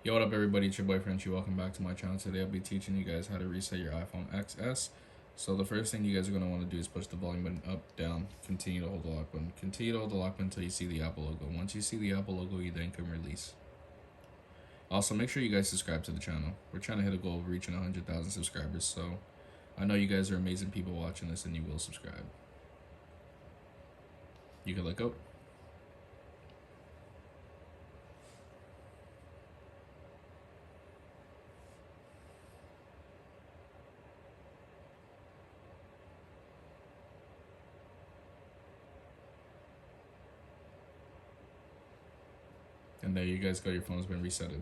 Yo, what up everybody, it's your boy Frenchiie. Welcome back to my channel. Today I'll be teaching you guys how to reset your iPhone XS. So the first thing you guys are going to want to do is push the volume button up, down, continue to hold the lock button. Continue to hold the lock button until you see the Apple logo. Once you see the Apple logo, you then can release. Also, make sure you guys subscribe to the channel. We're trying to hit a goal of reaching 100,000 subscribers, so I know you guys are amazing people watching this and you will subscribe. You can let go. And there you guys go, your phone's been resetted.